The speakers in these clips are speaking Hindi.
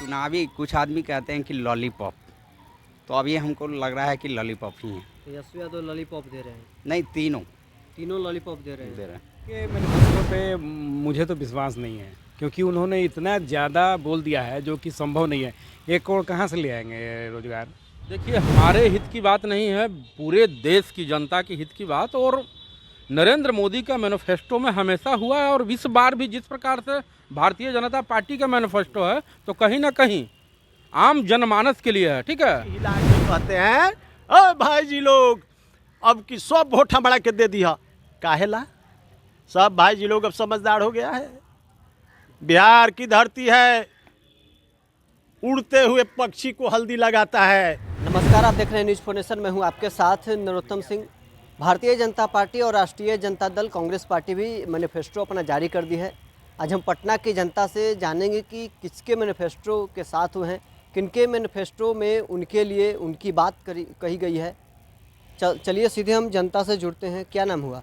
चुनावी कुछ आदमी कहते हैं कि लॉलीपॉप, तो अब ये हमको लग रहा है कि लॉलीपॉप ही है। तेजस्वी यादव लॉलीपॉप दे रहे हैं, नहीं, तीनों लॉलीपॉप दे रहे दे हैं। रहे हैं। के मैनिफेस्टो पे मुझे तो विश्वास नहीं है, क्योंकि उन्होंने इतना ज़्यादा बोल दिया है जो कि संभव नहीं है। 1 करोड़ कहाँ से ले आएंगे रोजगार? देखिए, हमारे हित की बात नहीं है, पूरे देश की जनता की हित की बात। और नरेंद्र मोदी का मैनिफेस्टो में हमेशा हुआ है, और इस बार भी जिस प्रकार से भारतीय जनता पार्टी का मैनिफेस्टो है, तो कहीं ना कहीं आम जनमानस के लिए है। ठीक है, हिला के कहते हैं ओ भाई जी लोग, अब की सब वोट हमारा के दे दिया। काहेला? सब भाई जी लोग अब समझदार हो गया है। बिहार की धरती है, उड़ते हुए पक्षी को हल्दी लगाता है। नमस्कार, आप देख रहे हैं न्यूज़ फॉर नेशन। मैं हूं आपके साथ नरोत्तम सिंह। भारतीय जनता पार्टी और राष्ट्रीय जनता दल कांग्रेस पार्टी भी मैनिफेस्टो अपना जारी कर दी है। आज हम पटना की जनता से जानेंगे कि किसके मैनिफेस्टो के साथ हुए हैं, किनके मैनिफेस्टो में उनके लिए उनकी बात कही गई है। चलिए सीधे हम जनता से जुड़ते हैं। क्या नाम हुआ?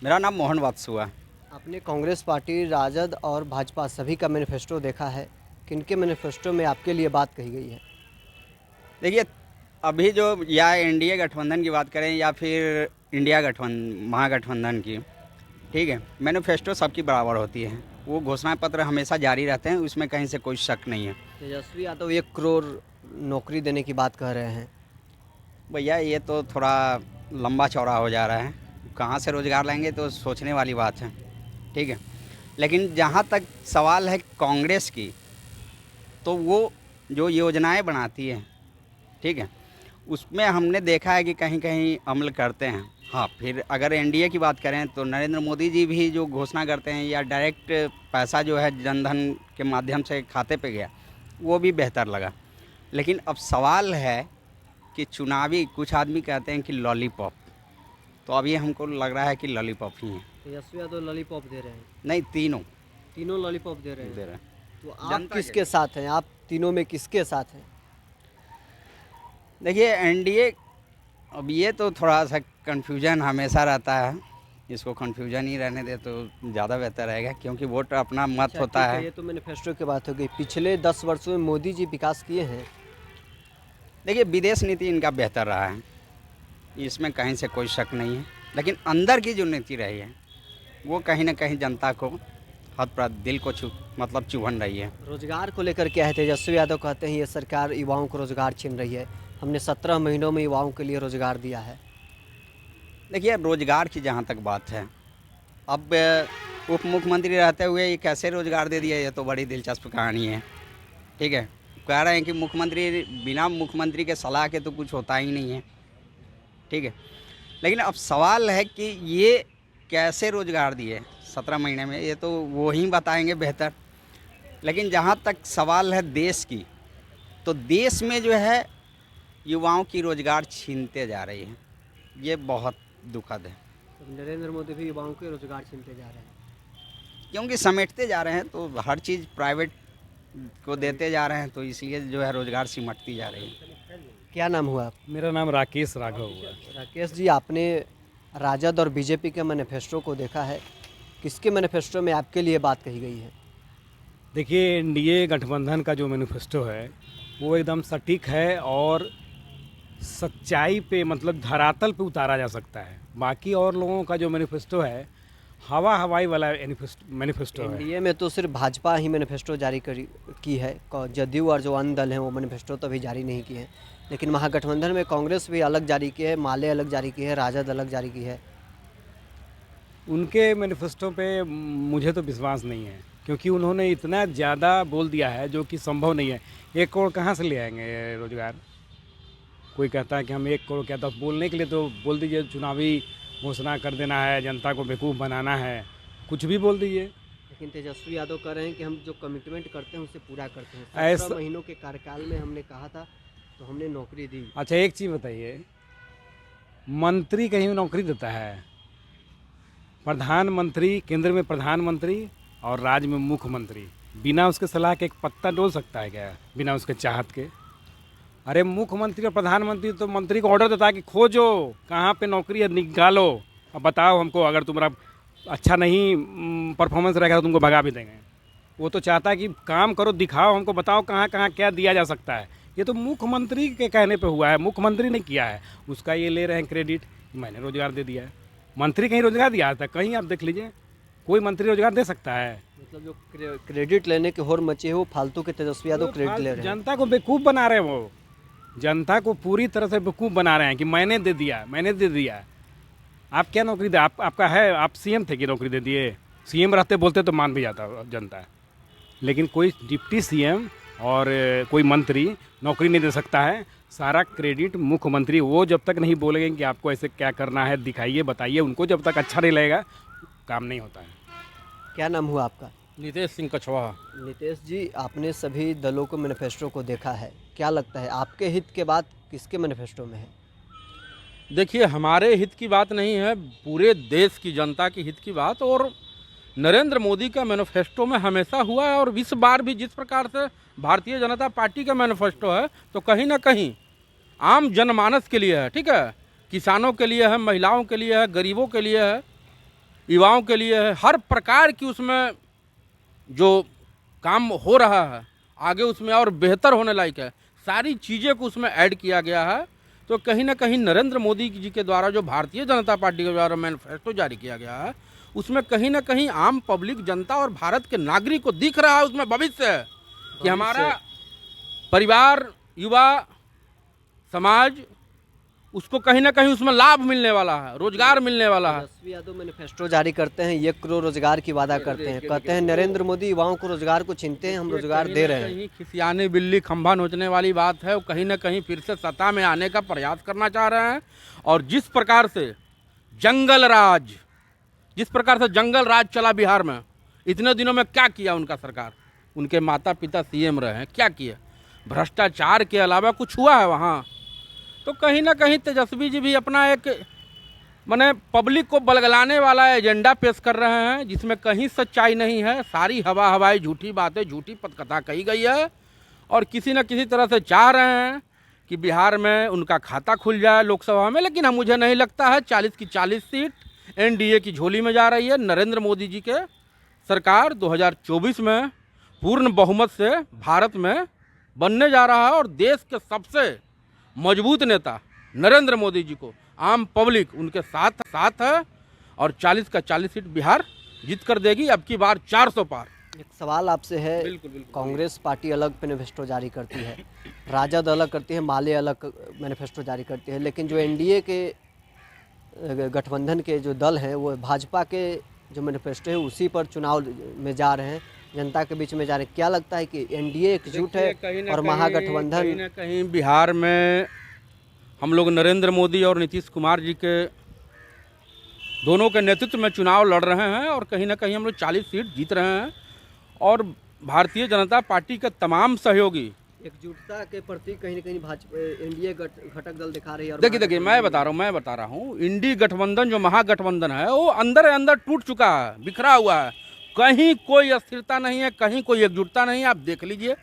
मेरा नाम मोहन वात्सु है। आपने कांग्रेस पार्टी, राजद और भाजपा सभी का मैनिफेस्टो देखा है, किनके मैनिफेस्टो में आपके लिए बात कही गई है? देखिए, अभी जो या एनडीए गठबंधन की बात करें या फिर इंडिया गठबंधन, महागठबंधन की, ठीक है, मैनिफेस्टो सबकी बराबर होती है। वो घोषणा पत्र हमेशा जारी रहते हैं, उसमें कहीं से कोई शक नहीं है। तेजस्वी यादव 1 करोड़ नौकरी देने की बात कह रहे हैं। भैया, ये तो थोड़ा लंबा चौड़ा हो जा रहा है। कहाँ से रोज़गार लाएंगे तो सोचने वाली बात है, ठीक है। लेकिन जहाँ तक सवाल है कांग्रेस की, तो वो जो योजनाएं बनाती है, ठीक है, उसमें हमने देखा है कि कहीं कहीं अमल करते हैं। हाँ, फिर अगर एनडीए की बात करें तो नरेंद्र मोदी जी भी जो घोषणा करते हैं या डायरेक्ट पैसा जो है जनधन के माध्यम से खाते पे गया, वो भी बेहतर लगा। लेकिन अब सवाल है कि चुनावी कुछ आदमी कहते हैं कि लॉलीपॉप, तो अब ये हमको लग रहा है कि लॉलीपॉप ही है। तेजस्वी यादव लॉलीपॉप दे रहे हैं, नहीं, तीनों लॉलीपॉप दे रहे दे हैं। रहे हैं। तो आप जनता किसके साथ हैं? आप तीनों में किसके साथ हैं? देखिए, एनडीए, अब ये तो थोड़ा सा कन्फ्यूजन हमेशा रहता है। इसको कन्फ्यूजन ही रहने दे तो ज़्यादा बेहतर रहेगा, क्योंकि वोट अपना मत अच्छा, होता ठीक है। ये तो मैनिफेस्टो की बात हो गई। पिछले 10 वर्षों में मोदी जी विकास किए हैं। देखिए, विदेश नीति इनका बेहतर रहा है, इसमें कहीं से कोई शक नहीं है। लेकिन अंदर की जो नीति रही है, वो कहीं ना कहीं जनता को दिल को मतलब चुभन रही है। रोजगार को लेकर क्या है? तेजस्वी यादव कहते हैं ये सरकार युवाओं को रोजगार छीन रही है। हमने 17 महीनों में युवाओं के लिए रोजगार दिया है। देखिए, रोजगार की जहाँ तक बात है, अब उप मुख्यमंत्री रहते हुए ये कैसे रोजगार दे दिया, ये तो बड़ी दिलचस्प कहानी है, ठीक है। कह रहे हैं कि मुख्यमंत्री, बिना मुख्यमंत्री के सलाह के तो कुछ होता ही नहीं है, ठीक है। लेकिन अब सवाल है कि ये कैसे रोजगार दिए 17 महीने में, ये तो वो ही बताएंगे बेहतर। लेकिन जहाँ तक सवाल है देश की, तो देश में जो है युवाओं की रोजगार छीनते जा रही है, ये बहुत दुखद है। तो नरेंद्र मोदी भी युवाओं के रोजगार छीनते जा रहे हैं, क्योंकि समेटते जा रहे हैं, तो हर चीज़ प्राइवेट को देते जा रहे हैं, तो इसलिए जो है रोजगार सिमटती जा रही है। क्या नाम हुआ? मेरा नाम राकेश राघव हुआ। राकेश जी, आपने राजद और बीजेपी के मैनिफेस्टो को देखा है, किसके मैनिफेस्टो में आपके लिए बात कही गई है? देखिए, एनडीए गठबंधन का जो मैनिफेस्टो है वो एकदम सटीक है और सच्चाई पे, मतलब धरातल पे उतारा जा सकता है। बाकी और लोगों का जो मैनिफेस्टो है हवाई वाला मैनिफेस्टो है। एनडीए में तो सिर्फ भाजपा ही मैनिफेस्टो जारी की है। जदयू और जो अन्य दल हैं वो मैनिफेस्टो तो अभी जारी नहीं किए हैं। लेकिन महागठबंधन में कांग्रेस भी अलग जारी की है, माले अलग जारी की है, राजद अलग जारी की है। उनके मैनिफेस्टो पे मुझे तो विश्वास नहीं है, क्योंकि उन्होंने इतना ज़्यादा बोल दिया है जो कि संभव नहीं है। 1 करोड़ कहाँ से ले आएंगे रोजगार? कोई कहता है कि हम 1 करोड़, कहता बोलने के लिए तो बोल दीजिए, चुनावी घोषणा कर देना है, जनता को बेवकूफ़ बनाना है, कुछ भी बोल दीजिए। लेकिन तेजस्वी यादव कह रहे हैं कि हम जो कमिटमेंट करते हैं उसे पूरा करते हैं। 17 महीनों के कार्यकाल में हमने कहा था तो हमने नौकरी दी। अच्छा, एक चीज़ बताइए, मंत्री कहीं नौकरी देता है? प्रधानमंत्री, केंद्र में प्रधानमंत्री और राज्य में मुख्यमंत्री, बिना उसके सलाह के एक पत्ता डोल सकता है क्या? बिना उसके चाहत के? अरे, मुख्यमंत्री और प्रधानमंत्री तो मंत्री को ऑर्डर देता है कि खोजो कहाँ पे नौकरी है, निकालो, अब बताओ हमको, अगर तुम्हारा अच्छा नहीं परफॉर्मेंस रहेगा तो तुमको भगा भी देंगे। वो तो चाहता है कि काम करो, दिखाओ, हमको बताओ कहाँ कहाँ क्या दिया जा सकता है। ये तो मुख्यमंत्री के कहने पे हुआ है, मुख्यमंत्री ने किया है, उसका ये ले रहे हैं क्रेडिट, मैंने रोजगार दे दिया है। मंत्री कहीं रोजगार दिया था? कहीं आप देख लीजिए, कोई मंत्री रोजगार दे सकता है? मतलब जो क्रेडिट लेने की होड़ मची है वो फालतू के तेजस्वी यादव क्रेडिट ले रहे हैं। जनता को बेवकूफ़ बना रहे हैं, वो जनता को पूरी तरह से बेवकूफ़ बना रहे हैं कि मैंने दे दिया, मैंने दे दिया। आप क्या नौकरी दे, आपका है, आप सीएम थे कि नौकरी दे दिए? सीएम रहते बोलते तो मान भी जाता जनता, लेकिन कोई डिप्टी सीएम और कोई मंत्री नौकरी नहीं दे सकता है। सारा क्रेडिट मुख्यमंत्री, वो जब तक नहीं बोलेंगे कि आपको ऐसे क्या करना है, दिखाइए, बताइए, उनको जब तक अच्छा नहीं लगेगा काम नहीं होता है। क्या नाम हुआ आपका? नितेश सिंह कछवा। नितेश जी, आपने सभी दलों को मैनिफेस्टो को देखा है, क्या लगता है आपके हित के बात किसके मैनिफेस्टो में है? देखिए, हमारे हित की बात नहीं है, पूरे देश की जनता की हित की बात। और नरेंद्र मोदी का मैनिफेस्टो में हमेशा हुआ है, और इस बार भी जिस प्रकार से भारतीय जनता पार्टी का मैनिफेस्टो है, तो कहीं ना कहीं आम जनमानस के लिए है, ठीक है, किसानों के लिए है, महिलाओं के लिए है, गरीबों के लिए है, युवाओं के लिए है, हर प्रकार की उसमें जो काम हो रहा है आगे उसमें और बेहतर होने लायक है, सारी चीज़ें को उसमें ऐड किया गया है। तो कहीं ना कहीं नरेंद्र मोदी जी के द्वारा जो भारतीय जनता पार्टी के द्वारा मैनिफेस्टो जारी किया गया है, उसमें कहीं ना कहीं आम पब्लिक जनता और भारत के नागरिक को दिख रहा है, उसमें भविष्य है कि हमारा परिवार, युवा समाज, उसको कहीं ना कहीं उसमें लाभ मिलने वाला है, रोजगार मिलने वाला है। तेजस्वी यादव मैनिफेस्टो जारी करते हैं, 1 करोड़ रोजगार की वादा करते हैं, कहते हैं नरेंद्र मोदी युवाओं को रोजगार को छीनते हैं, हम रोजगार दे रहे हैं। कहीं खिसियानी बिल्ली खंभा नोचने वाली बात है, वो कहीं ना कहीं फिर से सत्ता में आने का प्रयास करना चाह रहे हैं। और जिस प्रकार से जंगल राज चला बिहार में, इतने दिनों में क्या किया उनका सरकार, उनके माता पिता सीएम रहे हैं, क्या किया? भ्रष्टाचार के अलावा कुछ हुआ है वहाँ? तो कहीं ना कहीं तेजस्वी जी भी अपना एक माने पब्लिक को बलगलाने वाला एजेंडा पेश कर रहे हैं, जिसमें कहीं सच्चाई नहीं है, सारी हवाई झूठी बातें, झूठी पटकथा कही गई है। और किसी न किसी तरह से चाह रहे हैं कि बिहार में उनका खाता खुल जाए लोकसभा में, लेकिन मुझे नहीं लगता है। 40 की 40 सीट एनडीए की झोली में जा रही है। नरेंद्र मोदी जी के सरकार 2024 में पूर्ण बहुमत से भारत में बनने जा रहा है, और देश के सबसे मजबूत नेता नरेंद्र मोदी जी को आम पब्लिक उनके साथ है, और 40 का 40 सीट बिहार जीत कर देगी। अब की बार 400 पार। एक सवाल आपसे है, बिल्कुल। कांग्रेस पार्टी अलग मैनिफेस्टो जारी करती है, राजद अलग करती है, माले अलग मैनिफेस्टो जारी करती है, लेकिन जो एनडीए के गठबंधन के जो दल हैं वो भाजपा के जो मैनिफेस्टो है उसी पर चुनाव में जा रहे हैं, जनता के बीच में जा रहे हैं। क्या लगता है कि एनडीए एकजुट है और महागठबंधन? कहीं ना कहीं बिहार में हम लोग नरेंद्र मोदी और नीतीश कुमार जी के दोनों के नेतृत्व में चुनाव लड़ रहे हैं, और कहीं ना कहीं हम लोग 40 सीट जीत रहे हैं। और भारतीय जनता पार्टी के तमाम सहयोगी एकजुटता के प्रति कहीं न कहीं भाजपा एनडीए घटक दल दिखा रही है। देखिए मैं बता रहा हूँ इंडी गठबंधन जो महागठबंधन है वो अंदर टूट चुका है, बिखरा हुआ है, कहीं कोई अस्थिरता नहीं है, कहीं कोई एकजुटता नहीं है। आप देख लीजिए,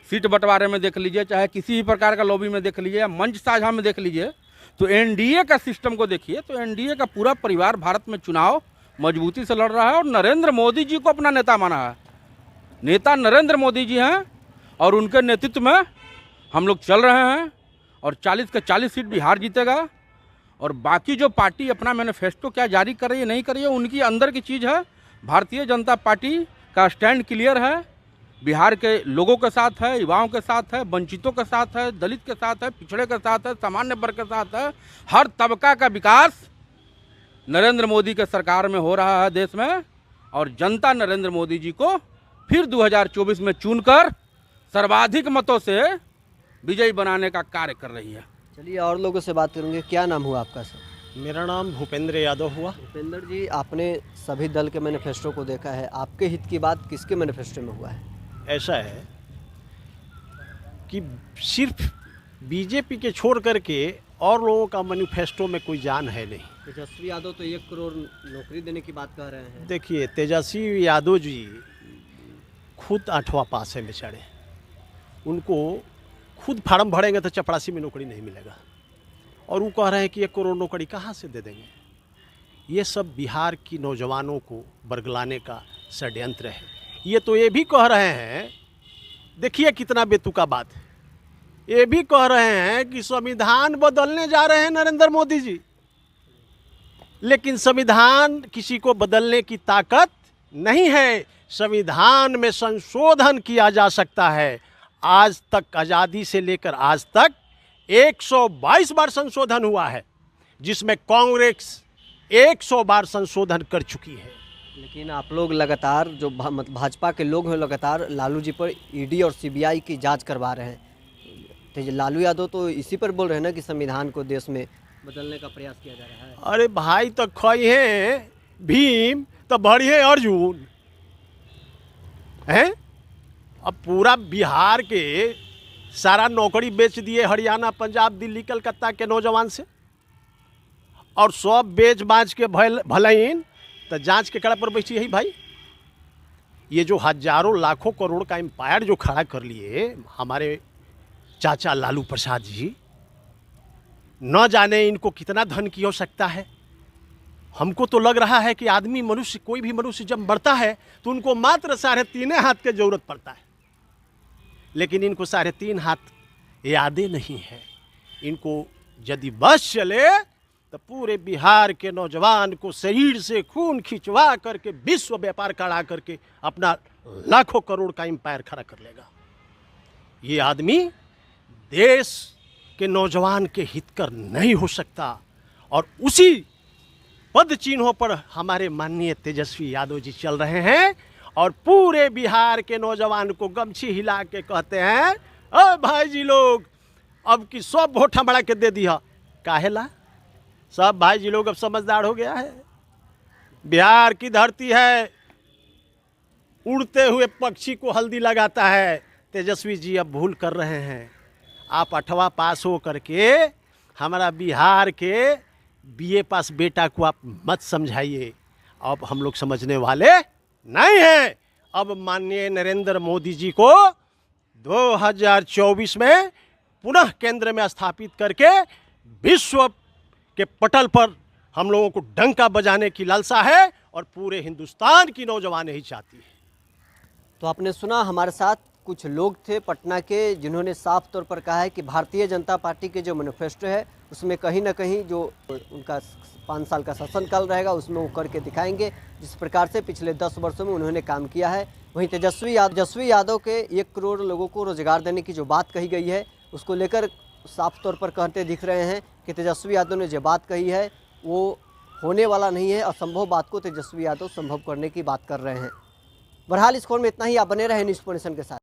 सीट बंटवारे में देख लीजिए, चाहे किसी भी प्रकार का लॉबी में देख लीजिए, या मंच साझा में देख लीजिए, तो एनडीए का सिस्टम को देखिए, तो एनडीए का पूरा परिवार भारत में चुनाव मजबूती से लड़ रहा है, और नरेंद्र मोदी जी को अपना नेता माना है। नेता नरेंद्र मोदी जी हैं, और उनके नेतृत्व में हम लोग चल रहे हैं, और 40 का 40 सीट बिहार जीतेगा। और बाकी जो पार्टी अपना मैनिफेस्टो क्या जारी कर रही है नहीं कर रही है, उनकी अंदर की चीज़ है। भारतीय जनता पार्टी का स्टैंड क्लियर है, बिहार के लोगों के साथ है, युवाओं के साथ है, वंचितों के साथ है, दलित के साथ है, पिछड़े के साथ है, सामान्य वर्ग के साथ है। हर तबका का विकास नरेंद्र मोदी के सरकार में हो रहा है देश में, और जनता नरेंद्र मोदी जी को फिर 2024 में चुनकर सर्वाधिक मतों से विजयी बनाने का कार्य कर रही है। चलिए और लोगों से बात करेंगे। क्या नाम हुआ आपका सर? मेरा नाम भूपेंद्र यादव हुआ। भूपेंद्र जी, आपने सभी दल के मैनिफेस्टो को देखा है, आपके हित की बात किसके मैनिफेस्टो में हुआ है? ऐसा है कि सिर्फ बीजेपी के छोड़ करके और लोगों का मैनिफेस्टो में कोई जान है नहीं। तेजस्वी यादव तो 1 करोड़ नौकरी देने की बात कह रहे हैं। देखिए, तेजस्वी यादव जी खुद 8वां पास है बेचारे, उनको खुद फार्म भरेंगे तो चपरासी में नौकरी नहीं मिलेगा, और वो कह रहे हैं कि 1 करोड़ नौकरी कहाँ से दे देंगे। ये सब बिहार की नौजवानों को बरगलाने का षड्यंत्र है। ये तो ये भी कह रहे हैं, देखिए कितना बेतुका बात है, ये भी कह रहे हैं कि संविधान बदलने जा रहे हैं नरेंद्र मोदी जी। लेकिन संविधान किसी को बदलने की ताकत नहीं है। संविधान में संशोधन किया जा सकता है। आज तक आज़ादी से लेकर आज तक 122 बार संशोधन हुआ है, जिसमें कांग्रेस 100 बार संशोधन कर चुकी है। लेकिन आप लोग लगातार जो भाजपा के लोग हैं लगातार लालू जी पर ईडी और सीबीआई की जांच करवा रहे हैं। तो लालू यादव तो इसी पर बोल रहे हैं ना कि संविधान को देश में बदलने का प्रयास किया जा रहा है। अरे भाई, तो खइए भीम तो बढ़िए अर्जुन हैं। अब पूरा बिहार के सारा नौकरी बेच दिए हरियाणा, पंजाब, दिल्ली, कलकत्ता के नौजवान से, और सब बेच बाच के भलईन तो जांच के कड़ा पर बैठी है भाई। ये जो हजारों लाखों करोड़ का एम्पायर जो खड़ा कर लिए हमारे चाचा लालू प्रसाद जी, न जाने इनको कितना धन की हो सकता है। हमको तो लग रहा है कि आदमी मनुष्य, कोई भी मनुष्य जब बढ़ता है तो उनको मात्र 3.5 हाथ की जरूरत पड़ता है, लेकिन इनको 3.5 हाथ यादें नहीं है। इनको यदि बस चले तो पूरे बिहार के नौजवान को शरीर से खून खिंचवा करके विश्व व्यापार खड़ा करके अपना लाखों करोड़ का एम्पायर खड़ा कर लेगा। ये आदमी देश के नौजवान के हितकर नहीं हो सकता। और उसी पद चिन्हों पर हमारे माननीय तेजस्वी यादव जी चल रहे हैं और पूरे बिहार के नौजवान को गमछी हिला के कहते हैं, ओ भाई जी लोग, अब की सब वोट हमारा के दे दिया। काहेला? सब भाई जी लोग अब समझदार हो गया है। बिहार की धरती है, उड़ते हुए पक्षी को हल्दी लगाता है। तेजस्वी जी अब भूल कर रहे हैं। आप 8वां पास हो करके हमारा बिहार के बीए पास बेटा को आप मत समझाइए। अब हम लोग समझने वाले नहीं हैं। अब माननीय नरेंद्र मोदी जी को 2024 में पुनः केंद्र में स्थापित करके विश्व के पटल पर हम लोगों को डंका बजाने की लालसा है और पूरे हिंदुस्तान की नौजवान यही चाहती है। तो आपने सुना, हमारे साथ कुछ लोग थे पटना के जिन्होंने साफ तौर पर कहा है कि भारतीय जनता पार्टी के जो मैनिफेस्टो है उसमें कहीं ना कहीं जो उनका 5 साल का शासनकाल रहेगा उसमें वो करके दिखाएंगे, जिस प्रकार से पिछले 10 वर्षों में उन्होंने काम किया है। वहीं तेजस्वी यादव के 1 करोड़ लोगों को रोजगार देने की जो बात कही गई है उसको लेकर साफ तौर पर कहते दिख रहे हैं कि तेजस्वी यादव ने जो बात कही है वो होने वाला नहीं है। असंभव बात को तेजस्वी यादव संभव करने की बात कर रहे हैं। बहरहाल इस खबर में इतना ही। आप बने रहे न्यूज़ 24 के साथ।